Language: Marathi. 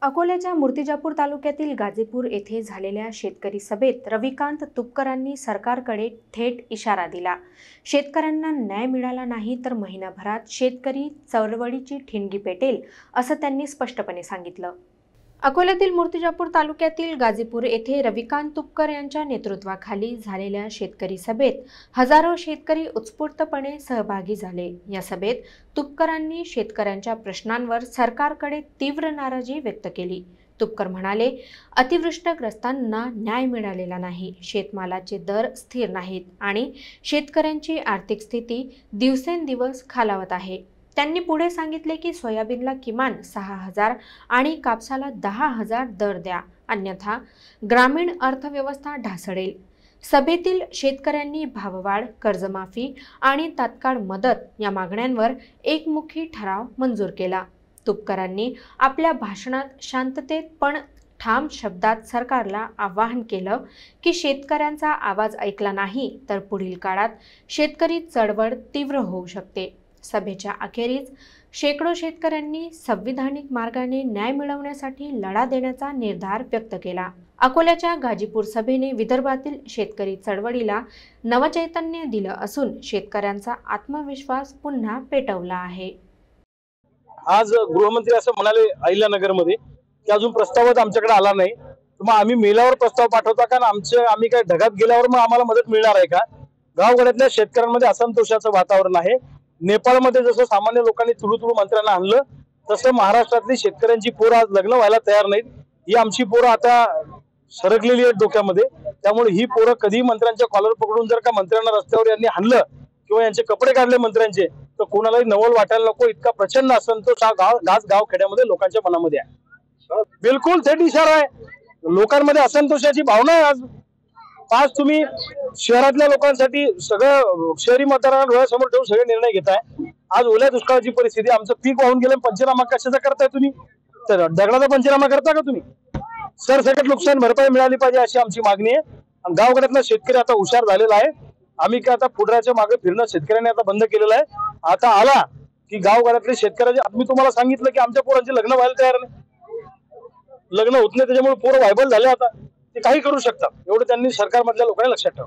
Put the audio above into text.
अकोल्याच्या मूर्तिजापूर तालुक्यातील गाजीपूर येथे झालेल्या शेतकरी सभेत रविकांत तुपकरांनी सरकारकडे थेट इशारा दिला। शेतकऱ्यांना न्याय मिळाला नाही तर महिनाभरात शेतकरी चळवळीची ठिणगी पेटेल असं त्यांनी स्पष्टपणे सांगितलं। अकोल्यातील मूर्तिजापूर तालुक्यातील गाजीपूर येथे रविकांत तुपकर यांच्या नेतृत्वाखाली झालेल्या शेतकरी सभेत हजारो शेतकरी उत्स्फूर्तपणे सहभागी झाले। या सभेत तुपकरांनी शेतकऱ्यांच्या प्रश्नांवर सरकारकडे तीव्र नाराजी व्यक्त केली। तुपकर म्हणाले, अतिवृष्टीग्रस्तांना न्याय मिळालेला नाही, शेतमालाचे दर स्थिर नाहीत आणि शेतकऱ्यांची आर्थिक स्थिती दिवसेंदिवस खालावत आहे। त्यांनी पुढे सांगितले की सोयाबीनला किमान 6,000 आणि कापसाला 10,000 दर द्या, अन्यथा ग्रामीण अर्थव्यवस्था ढासळेल। सभेतील शेतकऱ्यांनी भाववाढ, कर्जमाफी आणि तात्काळ मदत या मागण्यांवर एकमुखी ठराव मंजूर केला। तुपकरांनी आपल्या भाषणात शांततेत पण ठाम शब्दात सरकारला आवाहन केलं की शेतकऱ्यांचा आवाज ऐकला नाही तर पुढील काळात शेतकरी चळवळ तीव्र होऊ शकते। सभेच्या अखेरीस शेकडो शेतकऱ्यांनी संविधानिक मार्गाने न्याय मिळवण्यासाठी लढा देण्याचा निर्धार व्यक्त केला। अकोल्याच्या गाजीपूर सभेने विदर्भातील शेतकरी चळवळीला नवचैतन्य दिलं असून शेतकऱ्यांचा आत्मविश्वास पुन्हा पेटवला आहे। आज गृहमंत्री असं म्हणाले अहिल्यानगरमध्ये की अजून प्रस्तावच आमच्याकडे आला नाही, मग आम्ही मेल्यावर प्रस्ताव पाठवता का? आम्ही काय ढगात गेल्यावर मग आम्हाला मदत मिळणार आहे का? गावगाड्यातल्या शेतकऱ्यांमध्ये असंतोषाचं वातावरण आहे। नेपाळमध्ये जसं सामान्य लोकांनी तुळू मंत्र्यांना आणलं तसं महाराष्ट्रातली शेतकऱ्यांची पोरं आज लग्न व्हायला तयार नाहीत। ही आमची पोरं आता सरकलेली आहेत डोक्यामध्ये, त्यामुळे ही पोरं कधी मंत्र्यांच्या कॉलर पकडून जर का मंत्र्यांना रस्त्यावर यांनी हाणलं किंवा यांचे कपडे काढले मंत्र्यांचे तर कोणालाही नवल वाटायला नको, इतका प्रचंड असंतोष हा गाव खेड्यामध्ये लोकांच्या मनामध्ये आहे। बिलकुल थेट इशारा आहे, लोकांमध्ये असंतोषाची भावना आहे। आज तुम्ही शहरातल्या लोकांसाठी सगळं शहरी मतदारांना डोळ्यासमोर ठेवून सगळे निर्णय घेताय। आज ओल्या दुष्काळाची परिस्थिती, आमचं पीक वाहून गेलं, पंचनामा कशाचा करताय तुम्ही? तर दगडाचा पंचनामा करता का तुम्ही? सरसकट नुकसान भरपाई मिळाली पाहिजे अशी आमची मागणी आहे। गावगाड्यातला शेतकरी आता हुशार झालेला आहे। आम्ही काय आता पुढऱ्याच्या मागे फिरणं शेतकऱ्यांनी आता बंद केलेलं आहे। आता आला की गावगाड्यातले शेतकऱ्याचे, मी तुम्हाला सांगितलं की आमच्या पोरांचे लग्न व्हायला तयार नाही, लग्न होत नाही, त्याच्यामुळे पोरं व्हायबल झाले, आता ते काही करू शकतात, एवढं त्यांनी सरकारमधल्या लोकांनी लक्षात ठेवा।